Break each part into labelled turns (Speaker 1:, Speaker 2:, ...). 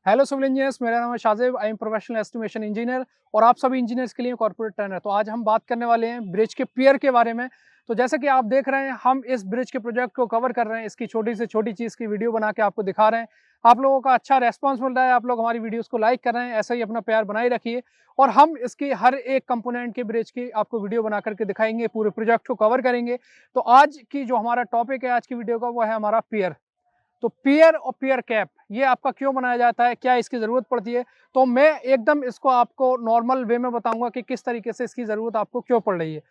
Speaker 1: Hello civil engineers, मेरा नाम है Shajib. I am professional estimation engineer और आप सभी इंजीनियर्स के लिए कॉर्पोरेट ट्रेनर। तो आज हम बात करने वाले हैं ब्रिज के पियर के बारे में। तो जैसे कि आप देख रहे हैं, हम इस ब्रिज के प्रोजेक्ट को कवर कर रहे हैं। इसकी छोटी से छोटी चीज़ की वीडियो बना के आपको दिखा रहे हैं। आप लोगों का अच्छा रेस्पॉन्स मिल रहा है, आप लोग हमारी वीडियोज़ को लाइक कर रहे हैं। ऐसा ही अपना प्यार बनाए रखिए और हम इसकी हर एक कंपोनेंट के ब्रिज की आपको वीडियो बना करके दिखाएंगे, पूरे प्रोजेक्ट को कवर करेंगे। तो आज की जो हमारा टॉपिक है आज की वीडियो का, वो है हमारा पियर। तो पियर और पियर कैप ये आपका क्यों बनाया जाता है, क्या इसकी ज़रूरत पड़ती है, तो मैं एकदम इसको आपको नॉर्मल वे में बताऊंगा कि किस तरीके से इसकी ज़रूरत आपको क्यों पड़ रही है।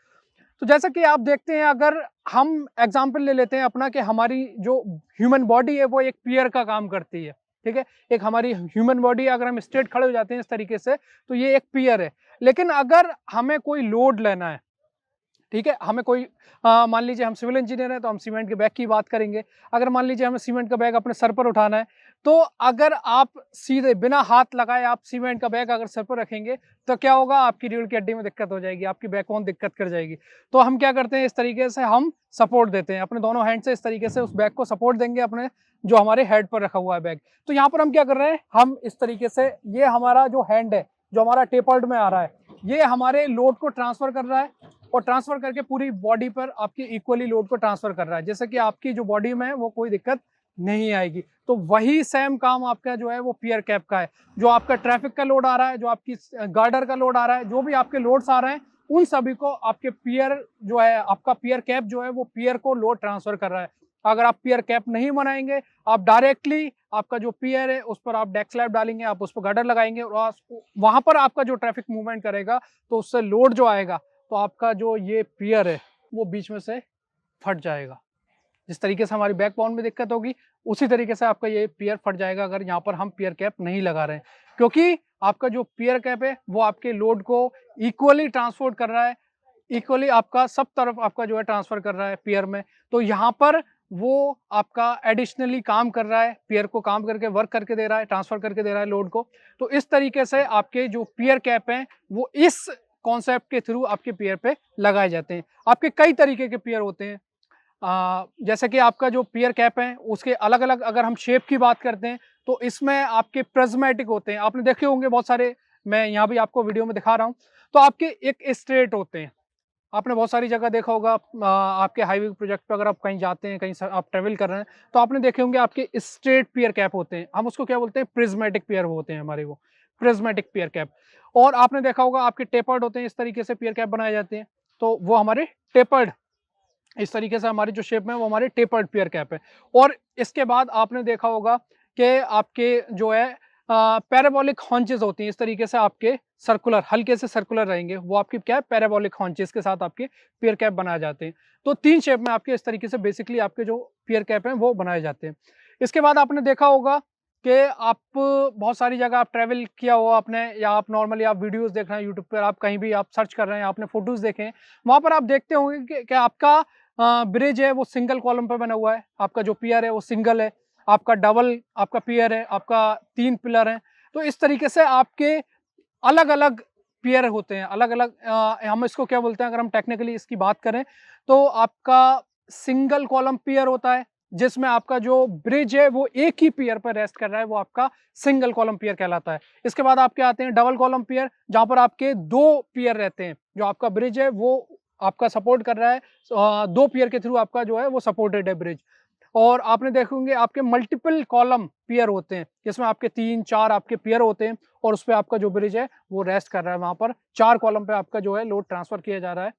Speaker 1: तो जैसा कि आप देखते हैं, अगर हम एग्जाम्पल ले लेते हैं अपना कि हमारी जो ह्यूमन बॉडी है वो एक पियर का काम करती है। ठीक है, एक हमारी ह्यूमन बॉडी, अगर हम स्ट्रेट खड़े हो जाते हैं इस तरीके से, तो ये एक पियर है। लेकिन अगर हमें कोई लोड लेना है, ठीक है, हमें कोई मान लीजिए हम सिविल इंजीनियर हैं तो हम सीमेंट के बैग की बात करेंगे। अगर मान लीजिए हमें सीमेंट का बैग अपने सर पर उठाना है, तो अगर आप सीधे बिना हाथ लगाए आप सीमेंट का बैग अगर सर पर रखेंगे तो क्या होगा, आपकी रीढ़ की हड्डी में दिक्कत हो जाएगी, आपकी बैकबोन दिक्कत कर जाएगी। तो हम क्या करते हैं, इस तरीके से हम सपोर्ट देते हैं अपने दोनों हैंड से, इस तरीके से उस बैग को सपोर्ट देंगे अपने जो हमारे हेड पर रखा हुआ है बैग। तो यहाँ पर हम क्या कर रहे हैं, हम इस तरीके से, ये हमारा जो हैंड है जो हमारा टेपर्ड में आ रहा है, ये हमारे लोड को ट्रांसफर कर रहा है और ट्रांसफर करके पूरी बॉडी पर आपकी इक्वली लोड को ट्रांसफर कर रहा है, जैसे कि आपकी जो बॉडी में है वो कोई दिक्कत नहीं आएगी। तो वही सेम काम आपका जो है वो पियर कैप का है। जो आपका ट्रैफिक का लोड आ रहा है, जो आपकी गार्डर का लोड आ रहा है, जो भी आपके लोड्स आ रहे हैं, उन सभी को आपके पियर जो है, आपका पियर कैप जो है वो पियर को लोड ट्रांसफर कर रहा है। अगर आप पियर कैप नहीं बनाएंगे, आप डायरेक्टली आपका जो पियर है उस पर आप डेक स्लैब डालेंगे, आप उस पर गार्डर लगाएंगे और वहां पर आपका जो ट्रैफिक मूवमेंट करेगा तो उससे लोड जो आएगा, तो आपका जो ये पियर है वो बीच में से फट जाएगा। जिस तरीके से हमारी बैकबोन में दिक्कत होगी, उसी तरीके से आपका ये पियर फट जाएगा अगर यहाँ पर हम पियर कैप नहीं लगा रहे हैं। क्योंकि आपका जो पियर कैप है वो आपके लोड को इक्वली ट्रांसपोर्ट कर रहा है, इक्वली आपका सब तरफ आपका जो है ट्रांसफर कर रहा है पियर में। तो यहाँ पर वो आपका एडिशनली काम कर रहा है, पियर को काम करके वर्क करके दे रहा है, ट्रांसफर करके दे रहा है लोड को। तो इस तरीके से आपके जो पियर कैप हैं वो इस कॉन्सेप्ट के थ्रू आपके पियर पे लगाए जाते हैं। आपके कई तरीके के पियर होते हैं। जैसे कि आपका जो पियर कैप है उसके अलग अलग, अगर हम शेप की बात करते हैं तो इसमें आपके प्रिज्मेटिक होते हैं, आपने देखे होंगे बहुत सारे, मैं यहाँ भी आपको वीडियो में दिखा रहा हूँ। तो आपके एक स्ट्रेट होते हैं, आपने बहुत सारी जगह देखा होगा। आपके हाईवे प्रोजेक्ट पे अगर आप कहीं जाते हैं, कहीं आप ट्रेवल कर रहे हैं, तो आपने देखे होंगे आपके स्ट्रेट पियर कैप होते हैं। हम उसको क्या बोलते हैं, प्रिज्मेटिक पियर होते हैं हमारे, वो प्रिज्मेटिक पियर कैप। और आपने देखा होगा आपके टेपर्ड होते हैं, इस तरीके से पियर कैप बनाए जाते हैं, तो वो हमारे टेपर्ड, इस तरीके से हमारी जो शेप में वो हमारे टेपर्ड पियर कैप है। और इसके बाद आपने देखा होगा कि आपके जो है पैराबोलिक हॉन्चेस होती हैं, इस तरीके से आपके सर्कुलर, हल्के से सर्कुलर रहेंगे, वो आपकी क्या है, पैराबोलिक हॉन्चेस के साथ आपके पियर कैप बनाए जाते हैं। तो तीन शेप में आपके इस तरीके से बेसिकली आपके जो पियर कैप हैं वो बनाए जाते हैं। इसके बाद आपने देखा होगा कि आप बहुत सारी जगह आप ट्रैवल किया हो आपने, या आप नॉर्मली आप वीडियोस देख रहे हैं यूट्यूब पर, आप कहीं भी आप सर्च कर रहे हैं, आपने फोटोज देखे हैं, वहां पर आप देखते होंगे कि आपका ब्रिज है वो सिंगल कॉलम पे बना हुआ है, आपका जो पियर है वो सिंगल है, आपका डबल आपका पियर है, आपका तीन पिलर है। तो इस तरीके से आपके अलग अलग पियर होते हैं, अलग अलग, हम इसको क्या बोलते हैं, अगर हम टेक्निकली इसकी बात करें तो आपका सिंगल कॉलम पियर होता है, जिसमें आपका जो ब्रिज है वो एक ही पियर पर रेस्ट कर रहा है, वो आपका सिंगल कॉलम पियर कहलाता है। इसके बाद आपके आते हैं डबल कॉलम पियर, जहां पर आपके दो पियर रहते हैं, जो आपका ब्रिज है वो आपका सपोर्ट कर रहा है, दो पियर के थ्रू आपका जो है वो सपोर्टेड है ब्रिज। और आपने देखे होंगे आपके मल्टीपल कॉलम पियर होते हैं, जिसमें आपके तीन चार आपके पियर होते हैं और उस पर आपका जो ब्रिज है वो रेस्ट कर रहा है, वहां पर चार कॉलम पे आपका जो है लोड ट्रांसफर किया जा रहा है।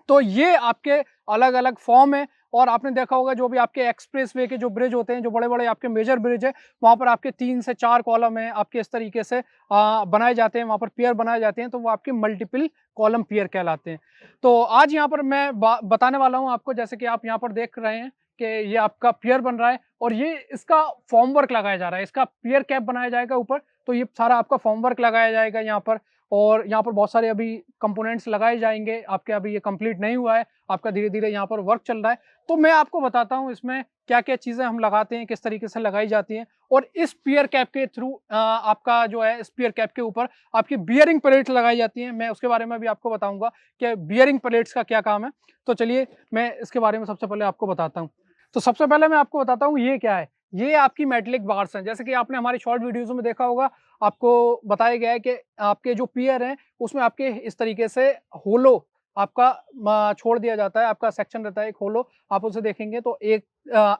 Speaker 1: तो ये आपके अलग अलग फॉर्म है। और आपने देखा होगा जो भी आपके एक्सप्रेस वे के जो ब्रिज होते हैं, जो बड़े बड़े आपके मेजर ब्रिज है, वहां पर आपके तीन से चार कॉलम है आपके इस तरीके से बनाए जाते हैं, वहां पर पियर बनाए जाते हैं, तो वो आपके मल्टीपल कॉलम पियर कहलाते हैं। तो आज यहाँ पर मैं बताने वाला हूँ आपको, जैसे कि आप यहाँ पर देख रहे हैं कि ये आपका पियर बन रहा है और ये इसका फॉर्म वर्क लगाया जा रहा है, इसका पियर कैप बनाया जाएगा ऊपर, तो ये सारा आपका फॉर्म वर्क लगाया जाएगा यहाँ पर। और यहाँ पर बहुत सारे अभी कंपोनेंट्स लगाए जाएंगे आपके, अभी ये कंप्लीट नहीं हुआ है, आपका धीरे धीरे यहाँ पर वर्क चल रहा है। तो मैं आपको बताता हूँ इसमें क्या क्या चीज़ें हम लगाते हैं, किस तरीके से लगाई जाती हैं। और इस पियर कैप के थ्रू आपका जो है, इस पियर कैप के ऊपर आपकी बियरिंग प्लेट्स लगाई जाती हैं, मैं उसके बारे में भी आपको बताऊंगा कि बियरिंग प्लेट्स का क्या काम है। तो चलिए मैं इसके बारे में सबसे पहले आपको बताता हूँ। तो सबसे पहले मैं आपको बताता हूँ ये क्या है, ये आपकी मेटेलिक बार्स हैं। जैसे कि आपने हमारी शॉर्ट वीडियोज़ में देखा होगा, आपको बताया गया है कि आपके जो पियर हैं, उसमें आपके इस तरीके से होलो आपका छोड़ दिया जाता है, आपका सेक्शन रहता है एक होलो, आप उसे देखेंगे तो एक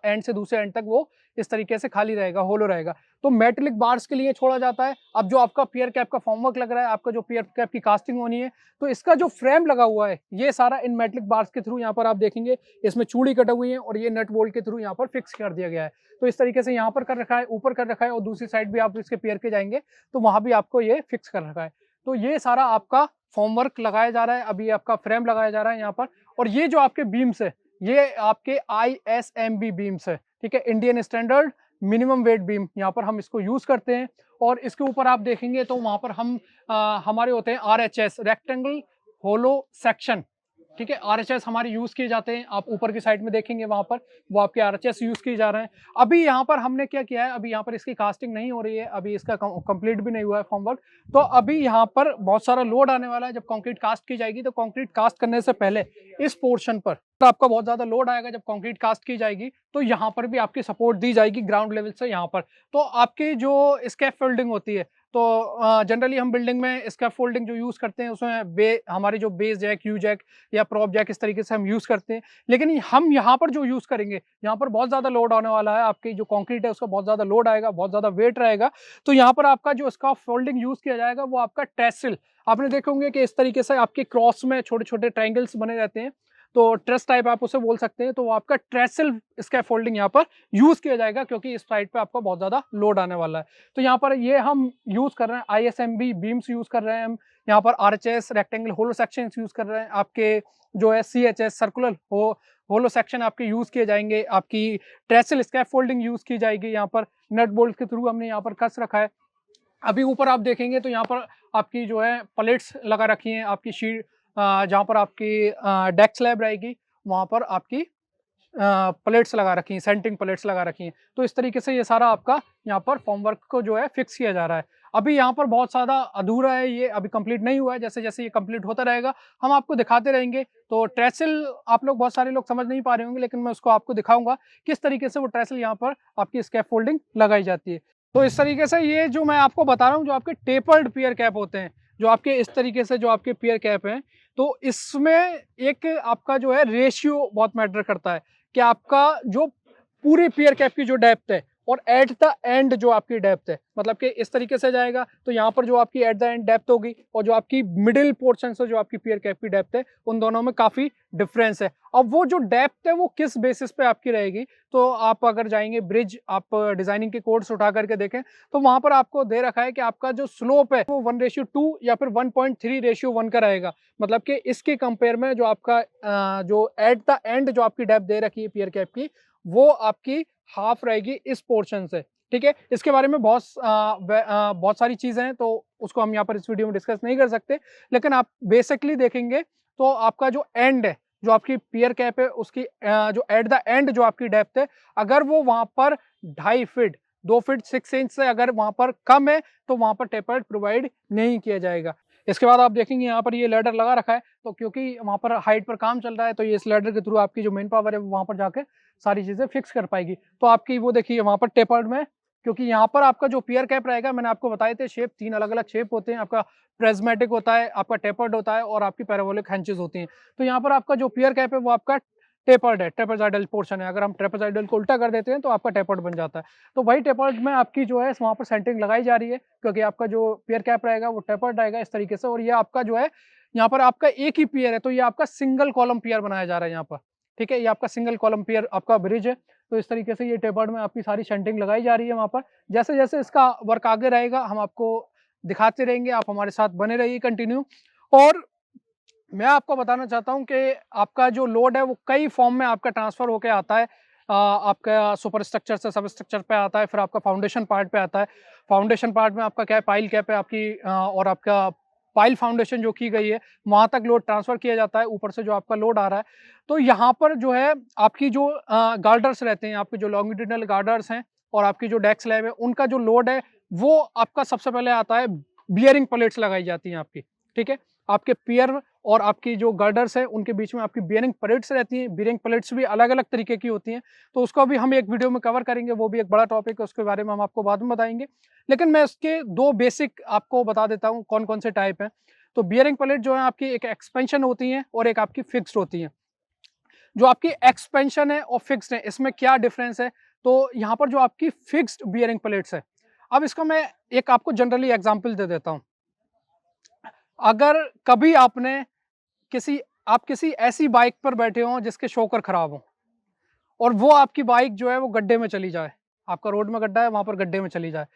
Speaker 1: एंड से दूसरे एंड तक वो इस तरीके से खाली रहेगा, होलो रहेगा। तो मेटेलिक बार्स के लिए छोड़ा जाता है। अब जो आपका पियर कैप का फॉर्मवर्क लग रहा है, आपका जो पियर कैप की कास्टिंग होनी है, तो इसका जो फ्रेम लगा हुआ है, ये सारा इन मेटेलिक बार्स के थ्रू यहाँ पर आप देखेंगे, इसमें चूड़ी कटी हुई है और ये नट बोल्ट के थ्रू यहाँ पर फिक्स कर दिया गया है। तो इस तरीके से यहाँ पर कर रखा है, ऊपर कर रखा है और दूसरी साइड भी आप इसके पियर के जाएँगे, तो वहाँ भी आपको ये फिक्स कर रखा है। तो ये सारा आपका फॉर्मवर्क लगाया जा रहा है, अभी आपका फ्रेम लगाया जा रहा है यहाँ पर। और ये जो आपके बीम्स है, ये आपके ISMB बीम्स है, ठीक है? Indian standard minimum weight beam, यहाँ पर हम इसको यूज़ करते हैं। और इसके ऊपर आप देखेंगे तो वहाँ पर हमारे होते हैं RHS, रेक्टेंगल होलो सेक्शन, ठीक है? RHS हमारे यूज़ किए जाते हैं। आप ऊपर की साइड में देखेंगे वहाँ पर वो आपके RHS यूज़ किए जा रहे हैं। अभी यहाँ पर हमने क्या किया है, अभी यहाँ पर इसकी कास्टिंग नहीं हो रही है, अभी इसका कंप्लीट भी नहीं हुआ है फॉर्मवर्क। तो अभी यहाँ पर बहुत सारा लोड आने वाला है। जब कंक्रीट कास्ट की जाएगी, तो कंक्रीट कास्ट करने से पहले इस पोर्शन पर तो आपका बहुत ज़्यादा लोड आएगा। जब कंक्रीट कास्ट की जाएगी, तो यहाँ पर भी आपकी सपोर्ट दी जाएगी ग्राउंड लेवल से यहाँ पर। तो आपकी जो स्कैफोल्डिंग होती है, तो जनरली हम बिल्डिंग में स्कैफोल्डिंग जो यूज़ करते हैं, उसमें हमारी जो बेस जैक, यू जैक या प्रॉप जैक, इस तरीके से हम यूज़ करते हैं। लेकिन हम यहाँ पर जो यूज़ करेंगे, यहाँ पर बहुत ज़्यादा लोड आने वाला है। आपकी जो कंक्रीट है, उसका बहुत ज़्यादा लोड आएगा, बहुत ज़्यादा वेट रहेगा। तो यहाँ पर आपका जो स्कैफोल्डिंग यूज़ किया जाएगा, वो आपका ट्रेसिल। आपने देखे होंगे कि इस तरीके से आपके क्रॉस में छोटे-छोटे ट्रायंगल्स बने रहते हैं, तो ट्रेस टाइप आप उसे बोल सकते हैं। तो वो आपका ट्रेसिल स्कैफोल्डिंग यहाँ पर यूज़ किया जाएगा, क्योंकि इस साइड पे आपका बहुत ज़्यादा लोड आने वाला है। तो यहाँ पर ये हम यूज़ कर रहे हैं, ISMB बीम्स यूज़ कर रहे हैं हम। यहाँ पर RHS रेक्टेंगल होलो सेक्शंस यूज़ कर रहे हैं। आपके जो है CHS सर्कुलर होलो सेक्शन आपके यूज़ किए जाएँगे। आपकी ट्रेसिल स्कैफोल्डिंग यूज़ की जाएगी। यहाँ पर नट बोल्ट के थ्रू हमने यहाँ पर कस रखा है। अभी ऊपर आप देखेंगे तो यहाँ पर आपकी जो है प्लेट्स लगा रखी हैं, आपकी शीट जहाँ पर आपकी डेक स्लैब रहेगी, वहाँ पर आपकी प्लेट्स लगा रखी हैं, सेंटिंग प्लेट्स लगा रखी हैं। तो इस तरीके से ये सारा आपका यहाँ पर फॉर्मवर्क को जो है फिक्स किया जा रहा है। अभी यहाँ पर बहुत ज़्यादा अधूरा है, ये अभी कंप्लीट नहीं हुआ है। जैसे-जैसे ये कंप्लीट होता रहेगा, हम आपको दिखाते रहेंगे। तो ट्रेसिल आप लोग बहुत सारे लोग समझ नहीं पा रहे होंगे, लेकिन मैं उसको आपको दिखाऊँगा किस तरीके से वो ट्रेसिल यहाँ पर आपकी स्कैफोल्डिंग लगाई जाती है। तो इस तरीके से ये जो मैं आपको बता रहा हूँ, जो आपके टेपर्ड पियर कैप होते हैं, जो आपके इस तरीके से जो आपके पियर कैप हैं, तो इसमें एक आपका जो है रेशियो बहुत मैटर करता है कि आपका जो पूरी पियर कैप की जो डेप्थ है और एट द एंड जो आपकी डेप्थ है, मतलब कि इस तरीके से जाएगा, तो यहाँ पर जो आपकी एट द एंड डेप्थ होगी और जो आपकी मिडिल पोर्शन से जो आपकी पियर कैप की डेप्थ है, उन दोनों में काफ़ी डिफरेंस है। अब वो जो डेप्थ है, वो किस बेसिस पे आपकी रहेगी, तो आप अगर जाएँगे ब्रिज, आप डिज़ाइनिंग के कोड्स उठा करके देखें, तो वहाँ पर आपको दे रखा है कि आपका जो स्लोप है, वो 1:2 या फिर 1.3:1 का रहेगा। मतलब कि इसके कंपेयर में जो आपका जो एट द एंड जो आपकी डेप्थ दे रखी है पियर कैप की, वो आपकी हाफ रहेगी इस पोर्शन से, ठीक है? इसके बारे में बहुत सारी चीज़ें हैं, तो उसको हम यहाँ पर इस वीडियो में डिस्कस नहीं कर सकते। लेकिन आप बेसिकली देखेंगे तो आपका जो एंड है, जो आपकी पियर कैप है, उसकी जो एट द एंड जो आपकी डेप्थ है, अगर वो वहाँ पर 2.5 फीट, 2 फीट 6 इंच से अगर वहाँ पर कम है, तो वहाँ पर टेपर्ड प्रोवाइड नहीं किया जाएगा। इसके बाद आप देखेंगे यहाँ पर ये लैडर लगा रखा है, तो क्योंकि वहाँ पर हाइट पर काम चल रहा है, तो ये इस लैडर के थ्रू आपकी जो मेन पावर है, वो वहाँ पर जाके सारी चीज़ें फिक्स कर पाएगी। तो आपकी वो देखिए वहाँ पर टेपर्ड में, क्योंकि यहाँ पर आपका जो पियर कैप रहेगा, मैंने आपको बताए थे शेप, 3 अलग-अलग शेप होते हैं। आपका प्रिज़्मेटिक होता है, आपका टेपर्ड होता है और आपकी पैराबोलिक हेंचेस होती हैं। तो यहाँ पर आपका जो पियर कैप है, वो आपका टेपर्ड है, ट्रेपेज़ॉइडल पोर्शन है। अगर हम ट्रेपेज़ॉइडल को उल्टा कर देते हैं, तो आपका टेपर्ड बन जाता है। तो वही टेपर्ड में आपकी जो है वहाँ पर सेंटरिंग लगाई जा रही है, क्योंकि आपका जो पियर कैप रहेगा, वो टेपर्ड रहेगा इस तरीके से। और ये आपका जो है, यहाँ पर आपका एक ही पियर है, तो ये आपका सिंगल कॉलम पियर बनाया जा रहा है यहाँ पर, ठीक है? ये आपका सिंगल कॉलम पियर आपका ब्रिज है। तो इस तरीके से ये टेपर्ड में आपकी सारी सेंटरिंग लगाई जा रही है वहाँ पर। जैसे-जैसे इसका वर्क आगे रहेगा, हम आपको दिखाते रहेंगे, आप हमारे साथ बने रहिए कंटिन्यू। और मैं आपको बताना चाहता हूँ कि आपका जो लोड है, वो कई फॉर्म में आपका ट्रांसफ़र होके आता है। आपका सुपर स्ट्रक्चर से सब स्ट्रक्चर पे आता है, फिर आपका फाउंडेशन पार्ट पे आता है। फाउंडेशन पार्ट में आपका क्या है, पाइल कैप है आपकी, और आपका पाइल फाउंडेशन जो की गई है, वहाँ तक लोड ट्रांसफ़र किया जाता है, ऊपर से जो आपका लोड आ रहा है। तो यहाँ पर जो है आपकी जो गार्डर्स रहते हैं, आपके जो लॉन्गिट्यूडिनल गार्डर्स हैं और आपकी जो डेक स्लैब है, उनका जो लोड है, वो आपका सबसे पहले आता है, बियरिंग प्लेट्स लगाई जाती हैं आपकी, ठीक है? आपके पियर और आपकी जो गर्डर्स है उनके बीच में आपकी बियरिंग प्लेट्स रहती हैं। बियरिंग प्लेट्स भी अलग-अलग तरीके की होती हैं, तो उसको भी हम एक वीडियो में कवर करेंगे, वो भी एक बड़ा टॉपिक है, उसके बारे में हम आपको बाद में बताएँगे। लेकिन मैं इसके 2 बेसिक आपको बता देता हूँ कौन-कौन से टाइप हैं। तो बियरिंग प्लेट जो है आपकी एक एक्सपेंशन होती हैं और एक आपकी फिक्स्ड होती हैं। जो आपकी एक्सपेंशन है और फिक्स्ड है, इसमें क्या डिफरेंस है? तो यहाँ पर जो आपकी फिक्स्ड बियरिंग प्लेट्स है, अब इसका मैं एक आपको जनरली एग्जांपल दे देता हूँ। अगर कभी आपने किसी ऐसी बाइक पर बैठे हों जिसके शॉकर खराब हों और वो आपकी बाइक जो है वो गड्ढे में चली जाए, आपका रोड में गड्ढा है, वहाँ पर गड्ढे में चली जाए,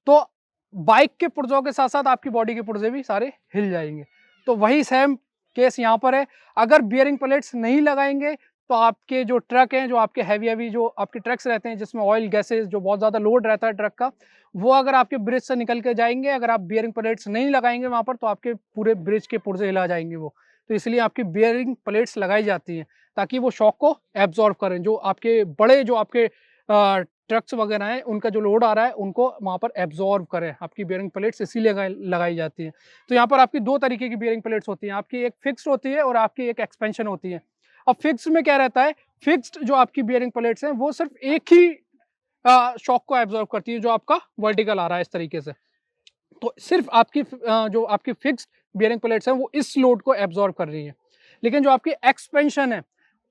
Speaker 1: तो बाइक के पुर्जों के साथ-साथ आपकी बॉडी के पुर्जे भी सारे हिल जाएँगे। तो वही सेम केस यहाँ पर है, अगर बियरिंग प्लेट्स नहीं लगाएँगे तो आपके जो ट्रक हैं, जो आपके हेवी-हेवी जो आपके ट्रक्स रहते हैं जिसमें ऑयल, गैसेज़ जो बहुत ज़्यादा लोड रहता है ट्रक का, वो अगर आपके ब्रिज से निकल के जाएँगे, अगर आप बियरिंग प्लेट्स नहीं लगाएँगे वहाँ पर, तो आपके पूरे ब्रिज के पुर्जे हिला जाएँगे वो। तो इसलिए आपकी बियरिंग प्लेट्स लगाई जाती हैं, ताकि वो शॉक को एब्ज़ॉर्ब करें। जो आपके बड़े जो आपके ट्रक्स वगैरह हैं, उनका जो लोड आ रहा है, उनको वहाँ पर एब्ज़ॉर्ब करें। आपकी बियरिंग प्लेट्स इसीलिए लगाई जाती हैं। तो यहाँ पर आपकी 2 तरीके की बियरिंग प्लेट्स होती हैं, आपकी एक फिक्स्ड होती है और आपकी एक एक्सपेंशन होती है। अब फिक्स्ड में क्या रहता है, फिक्स्ड जो आपकी बियरिंग प्लेट्स हैं, वो सिर्फ़ एक ही शॉक को एब्ज़ॉर्ब करती है, जो आपका वर्टिकल आ रहा है इस तरीके से। तो सिर्फ़ आपकी जो आपकी फिक्स्ड बियरिंग प्लेट्स हैं, वो इस लोड को एब्ज़ॉर्ब कर रही हैं। लेकिन जो आपकी एक्सपेंशन है,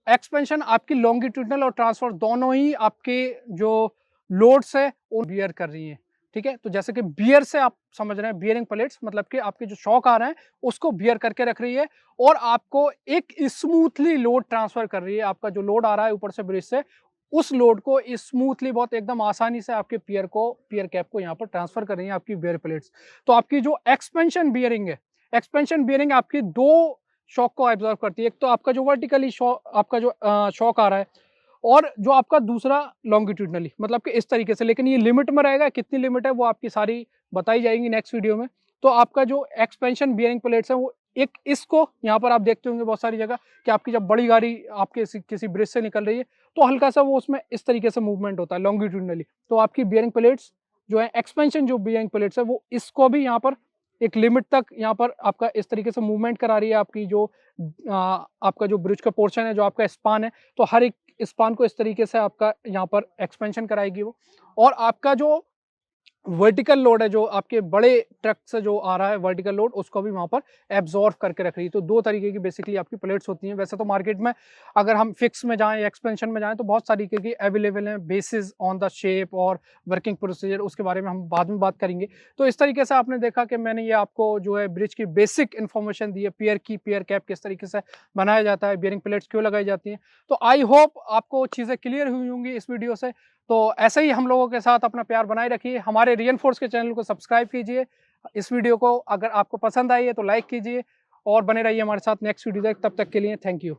Speaker 1: एक्सपेंशन आपकी लॉन्गिट्यूडिनल और ट्रांसवर्स दोनों ही आपके जो लोड्स है वो बियर कर रही हैं, ठीक है? तो जैसे कि बियर से आप समझ रहे हैं, बियरिंग प्लेट्स मतलब कि आपके जो शॉक आ रहे हैं उसको बियर करके रख रही है और आपको एक स्मूथली लोड ट्रांसफर कर रही है। आपका जो लोड आ रहा है ऊपर से ब्रिज से, उस लोड को स्मूथली बहुत एकदम आसानी से आपके पियर कैप को यहाँ पर ट्रांसफर कर रही है आपकी बियर प्लेट्स। तो आपकी जो एक्सपेंशन बियरिंग है, एक्सपेंशन बियरिंग आपकी 2 शॉक को एब्ज़ॉर्ब करती है। एक तो आपका जो वर्टिकली आपका जो शॉक आ रहा है और जो आपका दूसरा लॉन्गिट्यूडिनली, मतलब कि इस तरीके से। लेकिन ये लिमिट में रहेगा, कितनी लिमिट है वो आपकी सारी बताई जाएगी नेक्स्ट वीडियो में। तो आपका जो एक्सपेंशन बियरिंग प्लेट्स है वो एक इसको यहाँ पर आप देखते होंगे बहुत सारी जगह कि आपकी जब बड़ी गाड़ी आपके किसी ब्रिज से निकल रही है, तो हल्का-सा वो उसमें इस तरीके से मूवमेंट होता है लॉन्गिट्यूडिनली। तो आपकी बियरिंग प्लेट्स जो है, एक्सपेंशन जो बियरिंग प्लेट्स है, वो इसको भी यहाँ पर एक लिमिट तक यहाँ पर आपका इस तरीके से मूवमेंट करा रही है। आपकी जो आपका जो ब्रिज का पोर्शन है, जो आपका स्पान है, तो हर एक स्पान को इस तरीके से आपका यहाँ पर एक्सपेंशन कराएगी वो। और आपका जो वर्टिकल लोड है, जो आपके बड़े ट्रक से जो आ रहा है वर्टिकल लोड, उसको भी वहाँ पर एब्ज़ॉर्ब करके रख रही है। तो 2 तरीके की बेसिकली आपकी प्लेट्स होती हैं। वैसे तो मार्केट में अगर हम फिक्स में जाएँ या एक्सपेंशन में जाएँ, तो बहुत सारी तरीके की अवेलेबल हैं, बेसिस ऑन द शेप और वर्किंग प्रोसीजर, उसके बारे में हम बाद में बात करेंगे। तो इस तरीके से आपने देखा कि मैंने ये आपको जो है ब्रिज की बेसिक इन्फॉर्मेशन दी है, पियर कैप किस तरीके से बनाया जाता है, बियरिंग प्लेट्स क्यों लगाई जाती हैं। तो आई होप आपको चीज़ें क्लियर हुई होंगी इस वीडियो से। तो ऐसे ही हम लोगों के साथ अपना प्यार बनाए रखिए। हमारे रियनफोर्स के चैनल को सब्सक्राइब कीजिए। इस वीडियो को अगर आपको पसंद आई है तो लाइक कीजिए और बने रहिए हमारे साथ नेक्स्ट वीडियो तक। तब तक के लिए थैंक यू।